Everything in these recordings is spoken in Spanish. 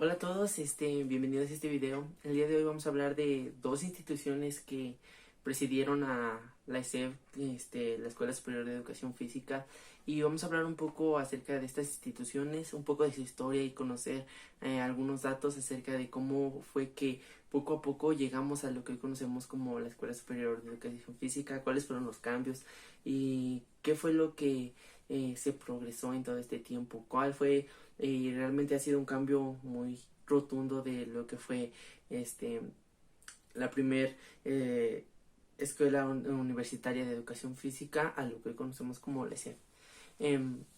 Hola a todos, bienvenidos a este video. El día de hoy vamos a hablar de dos instituciones que presidieron a la ESEF, la Escuela Superior de Educación Física, y vamos a hablar un poco acerca de estas instituciones, un poco de su historia y conocer algunos datos acerca de cómo fue que poco a poco llegamos a lo que hoy conocemos como la Escuela Superior de Educación Física, cuáles fueron los cambios y qué fue lo que se progresó en todo este tiempo, cuál fue y realmente ha sido un cambio muy rotundo de lo que fue este la primer escuela universitaria de educación física a lo que hoy conocemos como la ESEF.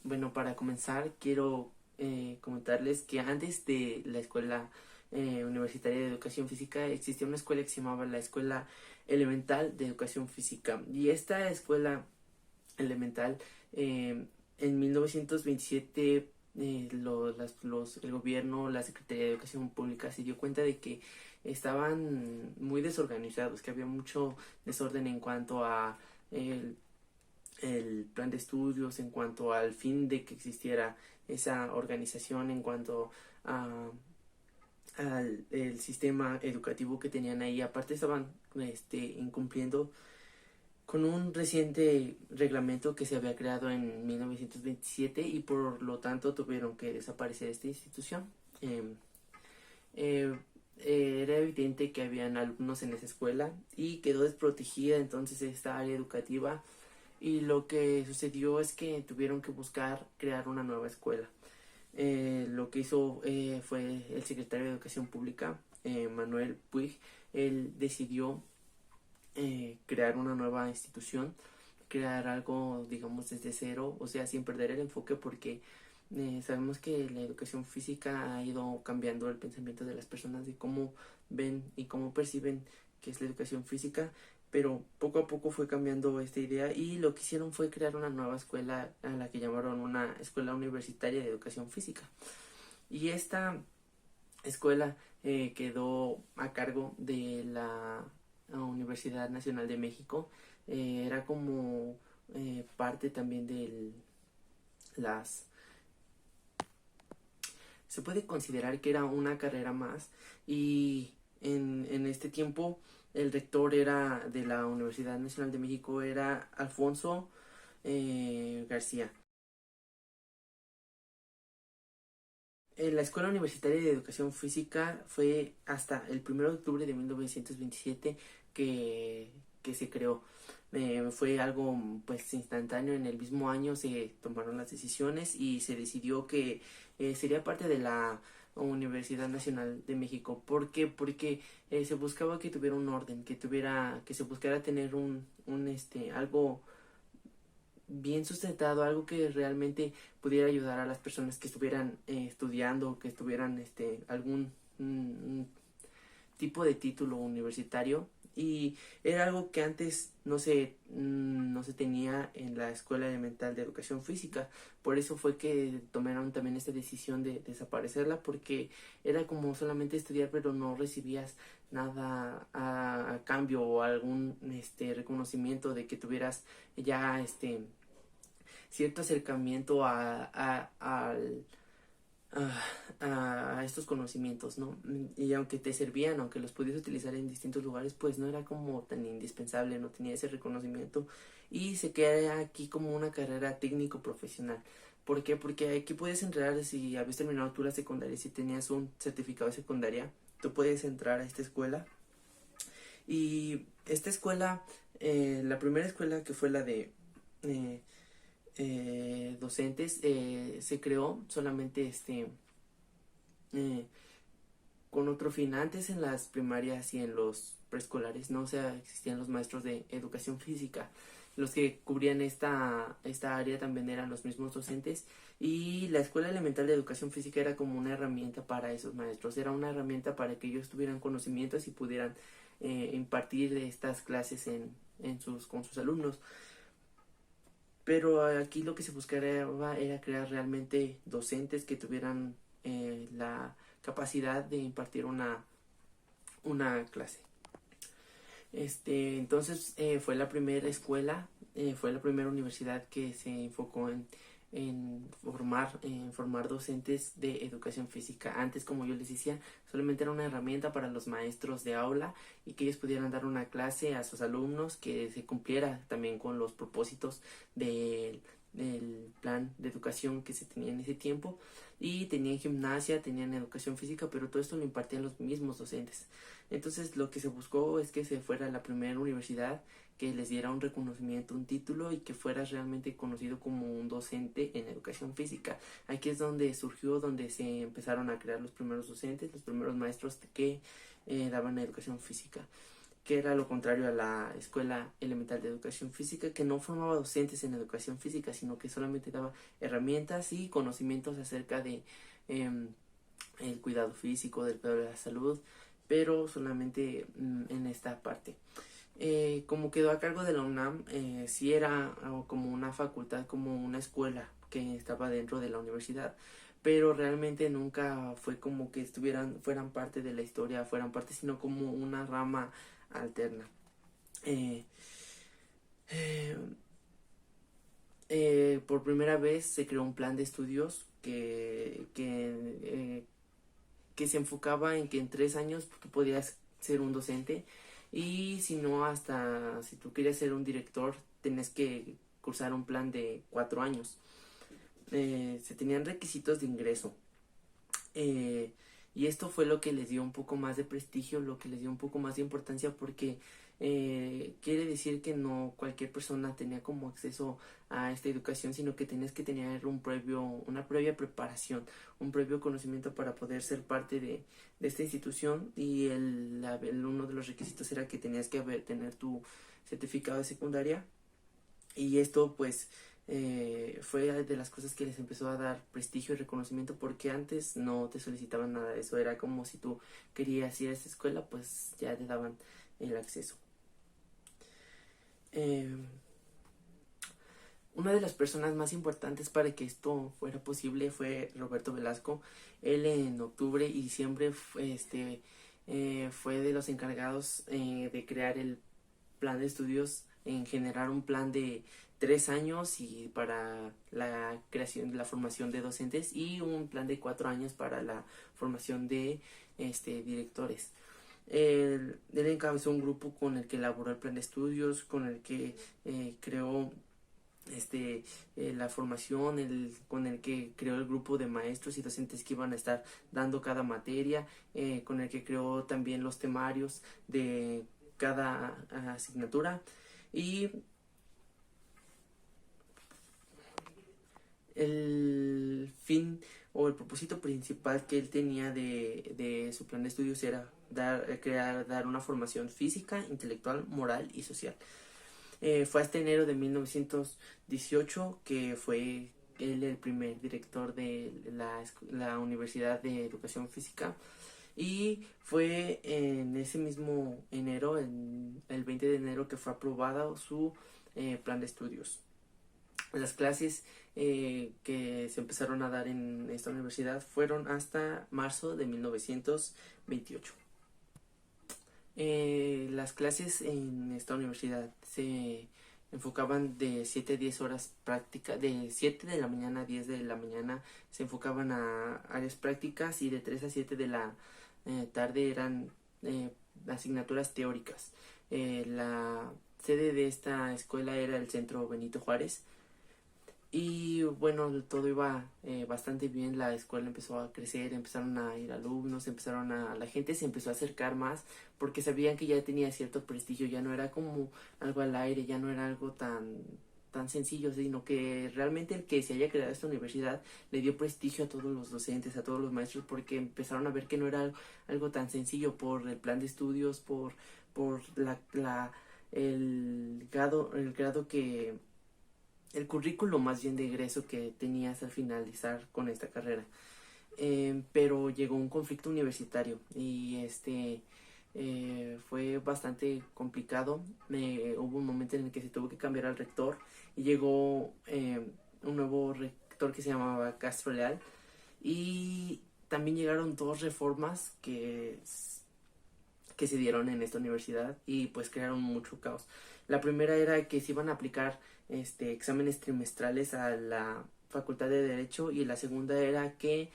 Bueno, para comenzar quiero comentarles que antes de la escuela universitaria de educación física existía una escuela que se llamaba la Escuela Elemental de Educación Física, y esta escuela elemental en 1927 el gobierno, la Secretaría de Educación Pública se dio cuenta de que estaban muy desorganizados, que había mucho desorden en cuanto a el plan de estudios, en cuanto al fin de que existiera esa organización, en cuanto a al el sistema educativo que tenían ahí. Aparte estaban incumpliendo con un reciente reglamento que se había creado en 1927, y por lo tanto tuvieron que desaparecer esta institución. Eh, eh, Era evidente que habían alumnos en esa escuela y quedó desprotegida entonces esta área educativa, y lo que sucedió es que tuvieron que buscar crear una nueva escuela. Lo que hizo fue el secretario de Educación Pública, Manuel Puig. Él decidió crear una nueva institución, crear algo, digamos, desde cero, o sea, sin perder el enfoque, porque sabemos que la educación física ha ido cambiando el pensamiento de las personas de cómo ven y cómo perciben que es la educación física, pero poco a poco fue cambiando esta idea, y lo que hicieron fue crear una nueva escuela a la que llamaron una escuela universitaria de educación física. Y esta escuela quedó a cargo de la Universidad Nacional de México. Era como parte también de las... Se puede considerar que era una carrera más, y en este tiempo el rector era de la Universidad Nacional de México, era Alfonso García. La Escuela Universitaria de Educación Física fue hasta el 1 de octubre de 1927 que, que se creó. Fue algo pues instantáneo. En el mismo año se tomaron las decisiones y se decidió que sería parte de la Universidad Nacional de México. ¿Por qué? Porque se buscaba que tuviera un orden, que se buscara tener algo bien sustentado, algo que realmente pudiera ayudar a las personas que estuvieran estudiando, que estuvieran algún tipo de título universitario. Y era algo que antes no se tenía en la Escuela Elemental de Educación Física. Por eso fue que tomaron también esta decisión de desaparecerla, porque era como solamente estudiar, pero no recibías nada a cambio, o algún reconocimiento de que tuvieras ya cierto acercamiento a estos conocimientos, ¿no? Y aunque te servían, aunque los podías utilizar en distintos lugares, pues no era como tan indispensable, no tenía ese reconocimiento, y se queda aquí como una carrera técnico profesional. ¿Por qué? Porque aquí puedes entrar si habías terminado tú la secundaria, si tenías un certificado de secundaria, tú puedes entrar a esta escuela. Y esta escuela, la primera escuela, que fue la de eh, docentes, se creó solamente eh, con otro fin. Antes en las primarias y en los preescolares no, o sea, existían los maestros de educación física. Los que cubrían esta área también eran los mismos docentes, y la Escuela Elemental de Educación Física era como una herramienta para esos maestros, era una herramienta para que ellos tuvieran conocimientos y pudieran impartir estas clases con sus alumnos. Pero aquí lo que se buscaba era crear realmente docentes que tuvieran la capacidad de impartir una clase. Entonces fue la primera escuela, fue la primera universidad que se enfocó formar docentes de educación física. Antes, como yo les decía, solamente era una herramienta para los maestros de aula y que ellos pudieran dar una clase a sus alumnos que se cumpliera también con los propósitos del plan de educación que se tenía en ese tiempo. Y tenían gimnasia, tenían educación física, pero todo esto lo impartían los mismos docentes. Entonces lo que se buscó es que se fuera la primera universidad que les diera un reconocimiento, un título y que fuera realmente conocido como un docente en educación física. Aquí es donde surgió, donde se empezaron a crear los primeros docentes, los primeros maestros que daban educación física, que era lo contrario a la escuela elemental de educación física, que no formaba docentes en educación física, sino que solamente daba herramientas y conocimientos acerca de el cuidado físico, del cuidado de la salud, pero solamente en esta parte. Como quedó a cargo de la UNAM, sí era como una facultad, como una escuela que estaba dentro de la universidad, pero realmente nunca fue como que fueran parte de la historia, fueran parte, sino como una rama alterna. Eh, eh, por primera vez se creó un plan de estudios que se enfocaba en que en 3 años tú podías ser un docente y si no, hasta si tú querías ser un director, tenés que cursar un plan de 4 años. Se tenían requisitos de ingreso. Eh, y esto fue lo que les dio un poco más de prestigio, lo que les dio un poco más de importancia porque quiere decir que no cualquier persona tenía como acceso a esta educación, sino que tenías que tener una previa preparación, un previo conocimiento para poder ser parte de esta institución y uno de los requisitos era que tenías que tener tu certificado de secundaria y esto pues fue de las cosas que les empezó a dar prestigio y reconocimiento porque antes no te solicitaban nada de eso, era como si tú querías ir a esa escuela pues ya te daban el acceso. Eh, una de las personas más importantes para que esto fuera posible fue Roberto Velasco. Él en octubre y diciembre fue de los encargados de crear el plan de estudios, en generar un plan de 3 años y para la creación, la formación de docentes y un plan de 4 años para la formación de directores. Él encabezó un grupo con el que elaboró el plan de estudios, con el que creó la formación, con el que creó el grupo de maestros y docentes que iban a estar dando cada materia, con el que creó también los temarios de cada asignatura y el fin o el propósito principal que él tenía de su plan de estudios era dar una formación física, intelectual, moral y social. Fue hasta enero de 1918 que fue él el primer director de la Universidad de Educación Física y fue en ese mismo enero, el 20 de enero, que fue aprobado su plan de estudios. Las clases que se empezaron a dar en esta universidad fueron hasta marzo de 1928. Las clases en esta universidad se enfocaban de 7 a 10 horas prácticas, de 7 de la mañana a 10 de la mañana se enfocaban a áreas prácticas y de 3 a 7 de la tarde eran asignaturas teóricas. La sede de esta escuela era el Centro Benito Juárez. Y bueno, todo iba bastante bien, la escuela empezó a crecer, empezaron a ir alumnos, la gente se empezó a acercar más porque sabían que ya tenía cierto prestigio, ya no era como algo al aire, ya no era algo tan sencillo, sino que realmente el que se haya creado esta universidad le dio prestigio a todos los docentes, a todos los maestros, porque empezaron a ver que no era algo tan sencillo por el plan de estudios, por el grado que el currículo más bien de egreso que tenías al finalizar con esta carrera. Pero llegó un conflicto universitario y fue bastante complicado. Hubo un momento en el que se tuvo que cambiar al rector y llegó un nuevo rector que se llamaba Castro Leal y también llegaron dos reformas que se dieron en esta universidad y pues crearon mucho caos. La primera era que se iban a aplicar exámenes trimestrales a la facultad de Derecho, y la segunda era que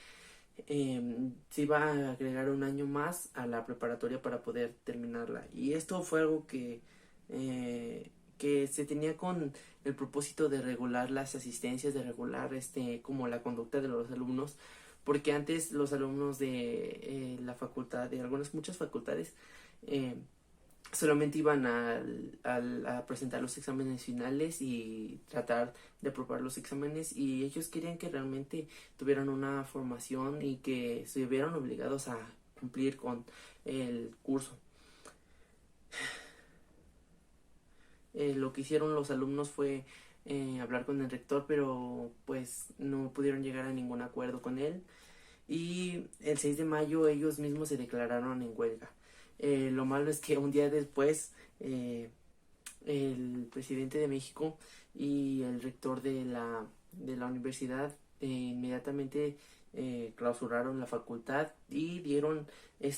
se iba a agregar un año más a la preparatoria para poder terminarla. Y esto fue algo que se tenía con el propósito de regular las asistencias, de regular como la conducta de los alumnos, porque antes los alumnos de la facultad, de muchas facultades, eh, solamente iban a presentar los exámenes finales y tratar de aprobar los exámenes, y ellos querían que realmente tuvieran una formación y que se vieran obligados a cumplir con el curso. Lo que hicieron los alumnos fue hablar con el rector, pero pues no pudieron llegar a ningún acuerdo con él, y el 6 de mayo ellos mismos se declararon en huelga. Lo malo es que un día después el presidente de México y el rector de la universidad inmediatamente clausuraron la facultad y dieron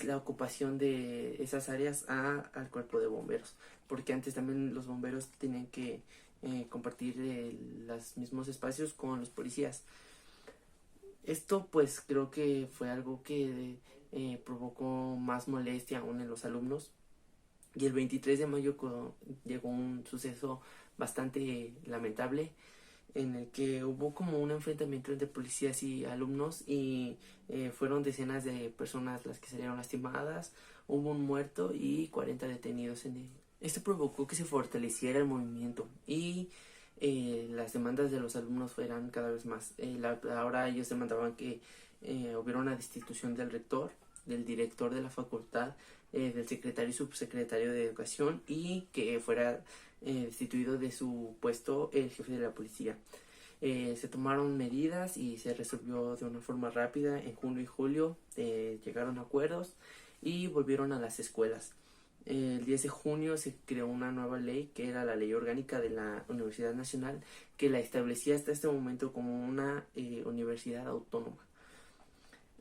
la ocupación de esas áreas al cuerpo de bomberos, porque antes también los bomberos tenían que compartir los mismos espacios con los policías. Esto pues creo que fue algo que provocó más molestia aún en los alumnos, y el 23 de mayo llegó un suceso bastante lamentable en el que hubo como un enfrentamiento entre policías y alumnos, y fueron decenas de personas las que salieron lastimadas, hubo un muerto y 40 detenidos en él. Esto provocó que se fortaleciera el movimiento y las demandas de los alumnos fueran cada vez más. Ahora ellos demandaban que hubiera una destitución del rector, del director de la facultad, del secretario y subsecretario de educación, y que fuera destituido de su puesto el jefe de la policía. Se tomaron medidas y se resolvió de una forma rápida. En junio y julio llegaron a acuerdos y volvieron a las escuelas. El 10 de junio se creó una nueva ley, que era la Ley Orgánica de la Universidad Nacional, que la establecía hasta este momento como una universidad autónoma.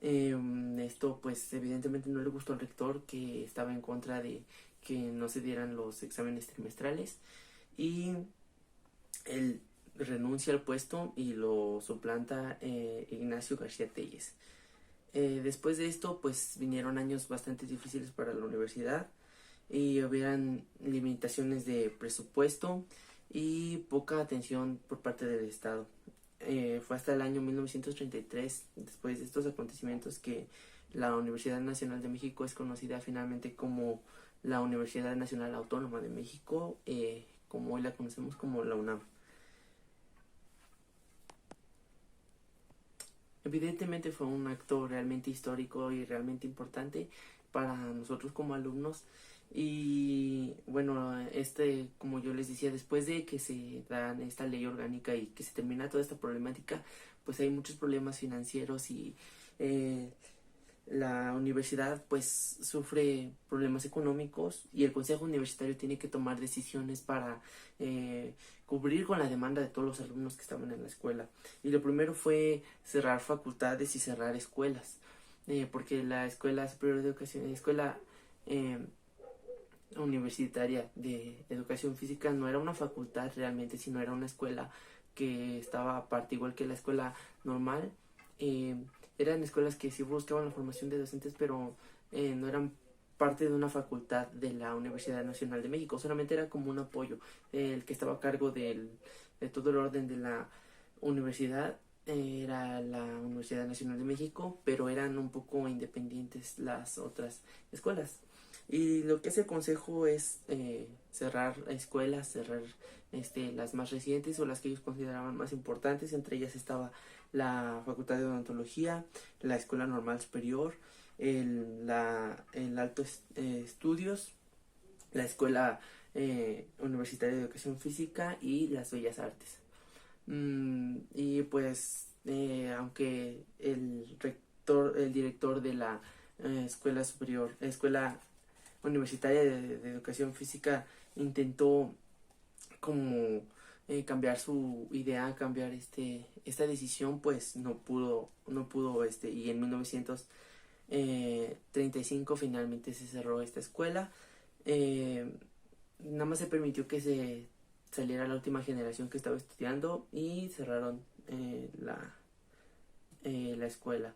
Esto pues evidentemente no le gustó al rector, que estaba en contra de que no se dieran los exámenes trimestrales, y él renuncia al puesto y lo suplanta Ignacio García Telles. Después de esto pues vinieron años bastante difíciles para la universidad, y hubieran limitaciones de presupuesto y poca atención por parte del Estado. Fue hasta el año 1933, después de estos acontecimientos, que la Universidad Nacional de México es conocida finalmente como la Universidad Nacional Autónoma de México, como hoy la conocemos como la UNAM. Evidentemente fue un acto realmente histórico y realmente importante para nosotros como alumnos. Y bueno, como yo les decía, después de que se dan esta ley orgánica y que se termina toda esta problemática, pues hay muchos problemas financieros, y la universidad pues sufre problemas económicos, y el consejo universitario tiene que tomar decisiones para cubrir con la demanda de todos los alumnos que estaban en la escuela. Y lo primero fue cerrar facultades y cerrar escuelas, porque la Escuela Superior de Educación, escuela universitaria de educación física, no era una facultad realmente, sino era una escuela que estaba aparte, igual que la escuela normal. Eran escuelas que sí buscaban la formación de docentes, pero no eran parte de una facultad de la Universidad Nacional de México, solamente era como un apoyo. El que estaba a cargo de todo el orden de la universidad era la Universidad Nacional de México, pero eran un poco independientes las otras escuelas. Y lo que hace el consejo es cerrar escuelas, cerrar las más recientes o las que ellos consideraban más importantes. Entre ellas estaba la Facultad de Odontología, la Escuela Normal Superior, el Alto Estudios, la Escuela Universitaria de Educación Física y las Bellas Artes. Y pues aunque el director de la Escuela Universitaria de Educación Física intentó como cambiar su idea, cambiar esta decisión, pues no pudo, y en 1935 finalmente se cerró esta escuela. Nada más se permitió que se saliera la última generación que estaba estudiando, y cerraron la escuela.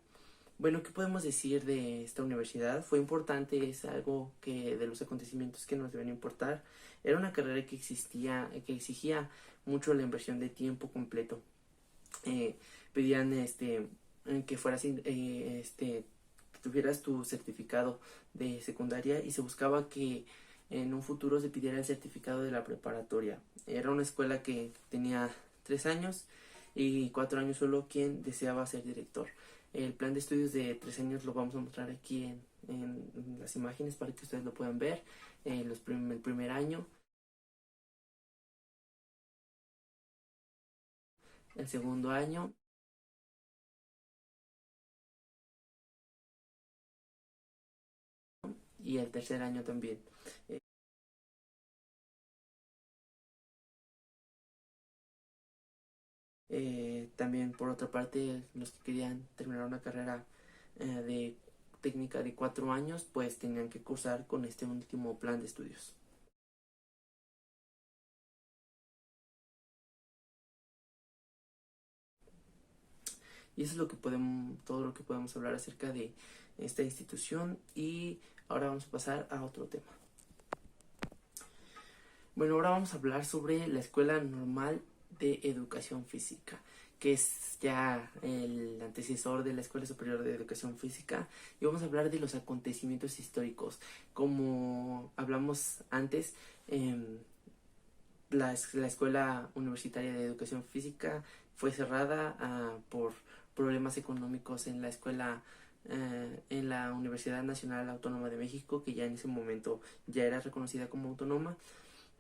Bueno, ¿qué podemos decir de esta universidad? Fue importante, es algo que de los acontecimientos que nos deben importar. Era una carrera que exigía mucho la inversión de tiempo completo. Pedían que fueras que tuvieras tu certificado de secundaria y se buscaba que en un futuro se pidiera el certificado de la preparatoria. Era una escuela que tenía 3 años y 4 años solo quien deseaba ser director. El plan de estudios de 3 años lo vamos a mostrar aquí en las imágenes para que ustedes lo puedan ver. El primer año, el segundo año y el tercer año también. Eh, También por otra parte, los que querían terminar una carrera de técnica de 4 años, pues tenían que cursar con este último plan de estudios. Y eso es todo lo que podemos hablar acerca de esta institución. Y ahora vamos a pasar a otro tema. Bueno, ahora vamos a hablar sobre la Escuela Normal de Educación Física, que es ya el antecesor de la Escuela Superior de Educación Física, y vamos a hablar de los acontecimientos históricos. Como hablamos antes, la Escuela Universitaria de Educación Física fue cerrada por problemas económicos en la escuela, en la Universidad Nacional Autónoma de México, que ya en ese momento ya era reconocida como autónoma.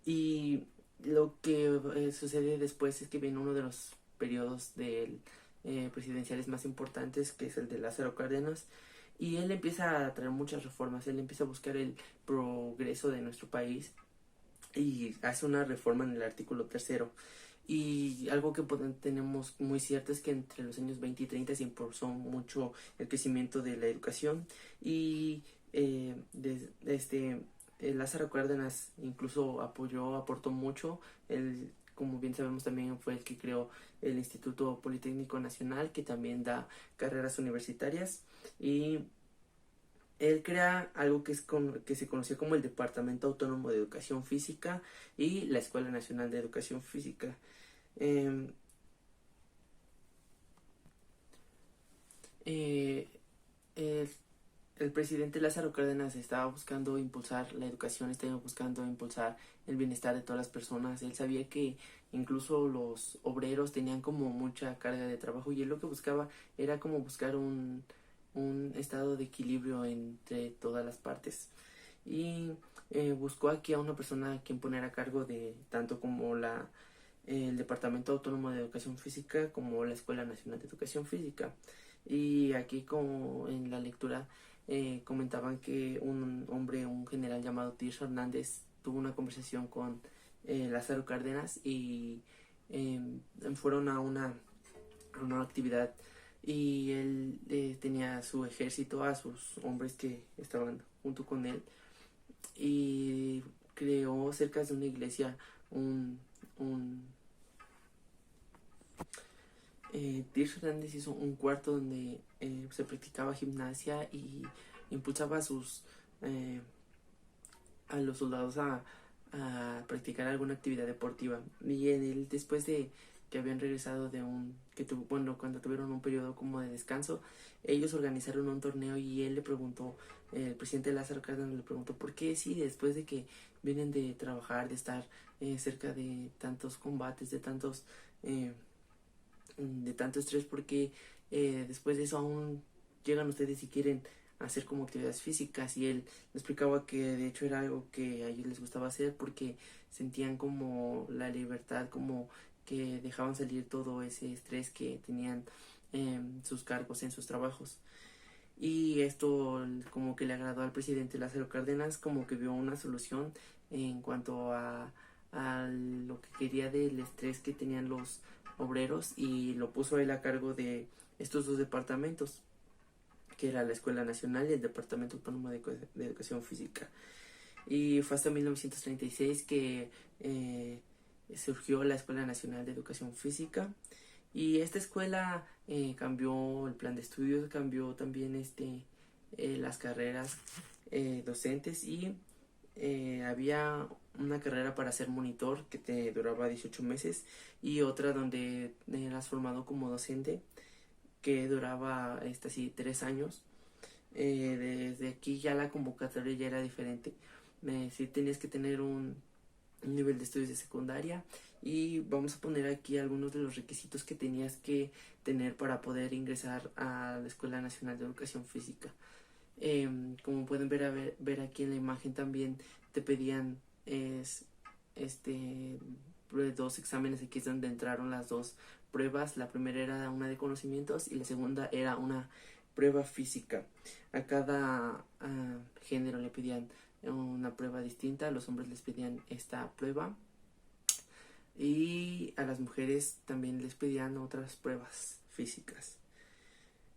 Y lo que sucede después es que viene uno de los periodos presidenciales más importantes, que es el de Lázaro Cárdenas, y él empieza a traer muchas reformas. Él empieza a buscar el progreso de nuestro país y hace una reforma en el artículo tercero. Y algo que tenemos muy cierto es que entre los años 20 y 30 se impulsó mucho el crecimiento de la educación, y Lázaro Cárdenas incluso aportó mucho. Él, como bien sabemos, también fue el que creó el Instituto Politécnico Nacional, que también da carreras universitarias, y él crea algo que se conoció como el Departamento Autónomo de Educación Física y la Escuela Nacional de Educación Física. Eh, eh, el, el presidente Lázaro Cárdenas estaba buscando impulsar la educación, estaba buscando impulsar el bienestar de todas las personas. Él sabía que incluso los obreros tenían como mucha carga de trabajo, y él lo que buscaba era como buscar un estado de equilibrio entre todas las partes. Y buscó aquí a una persona a quien poner a cargo de tanto como el Departamento Autónomo de Educación Física como la Escuela Nacional de Educación Física. Y aquí, como en la lectura, comentaban que un hombre, un general llamado Tirso Hernández, tuvo una conversación con Lázaro Cárdenas, y fueron a una actividad, y él tenía a su ejército, a sus hombres que estaban junto con él, y creó cerca de una iglesia un Tirso Hernández hizo un cuarto donde se practicaba gimnasia y impulsaba eh, a los soldados a practicar alguna actividad deportiva. Y en él, después de que habían regresado bueno, cuando tuvieron un periodo como de descanso, ellos organizaron un torneo, y él le preguntó, el presidente Lázaro Cárdenas le preguntó por qué, si después de que vienen de trabajar, de estar cerca de tantos combates, eh, de tanto estrés, porque después de eso aún llegan ustedes y quieren hacer como actividades físicas. Y él le explicaba que de hecho era algo que a ellos les gustaba hacer, porque sentían como la libertad, como que dejaban salir todo ese estrés que tenían en sus cargos, en sus trabajos. Y esto como que le agradó al presidente Lázaro Cárdenas, como que vio una solución en cuanto a lo que quería del estrés que tenían los obreros, y lo puso él a cargo de estos dos departamentos, que era la Escuela Nacional y el Departamento Autónomo de Educación Física. Y fue hasta 1936 que surgió la Escuela Nacional de Educación Física, Y esta escuela cambió el plan de estudios, cambió también las carreras docentes y había una carrera para ser monitor que te duraba 18 meses y otra donde eras formado como docente que duraba sí 3 años. Desde aquí ya la convocatoria ya era diferente. Sí tenías que tener un nivel de estudios de secundaria y vamos a poner aquí algunos de los requisitos que tenías que tener para poder ingresar a la Escuela Nacional de Educación Física. Como pueden ver aquí en la imagen también te pedían este 2 exámenes. Aquí es donde entraron las dos pruebas. La primera era una de conocimientos y la segunda era una prueba física. A cada género le pedían una prueba distinta. A los hombres les pedían esta prueba y a las mujeres también les pedían otras pruebas físicas.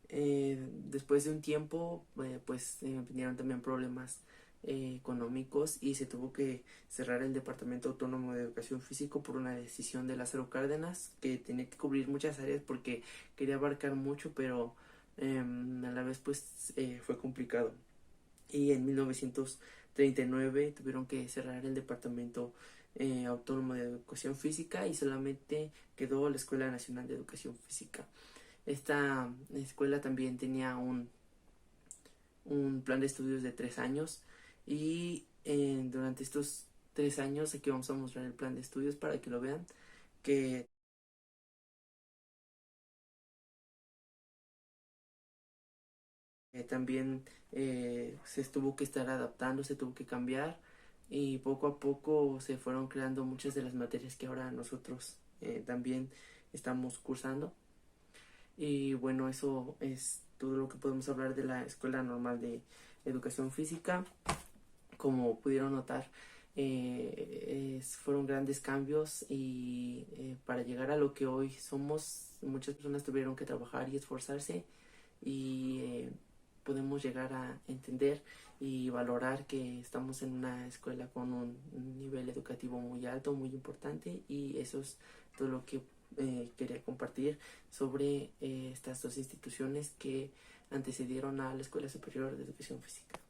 Después de un tiempo, pues vinieron también problemas económicos y se tuvo que cerrar el Departamento Autónomo de Educación Física por una decisión de Lázaro Cárdenas, que tenía que cubrir muchas áreas porque quería abarcar mucho, pero a la vez pues fue complicado. Y en 1939 tuvieron que cerrar el Departamento Autónomo de Educación Física y solamente quedó la Escuela Nacional de Educación Física. Esta escuela también tenía un plan de estudios de 3 años y durante estos 3 años, aquí vamos a mostrar el plan de estudios para que lo vean, que también se tuvo que estar adaptando, se tuvo que cambiar y poco a poco se fueron creando muchas de las materias que ahora nosotros también estamos cursando. Y bueno, eso es todo lo que podemos hablar de la Escuela Normal de Educación Física. Como pudieron notar, fueron grandes cambios y para llegar a lo que hoy somos, muchas personas tuvieron que trabajar y esforzarse y podemos llegar a entender y valorar que estamos en una escuela con un nivel educativo muy alto, muy importante, y eso es todo lo que quería compartir sobre estas dos instituciones que antecedieron a la Escuela Superior de Educación Física.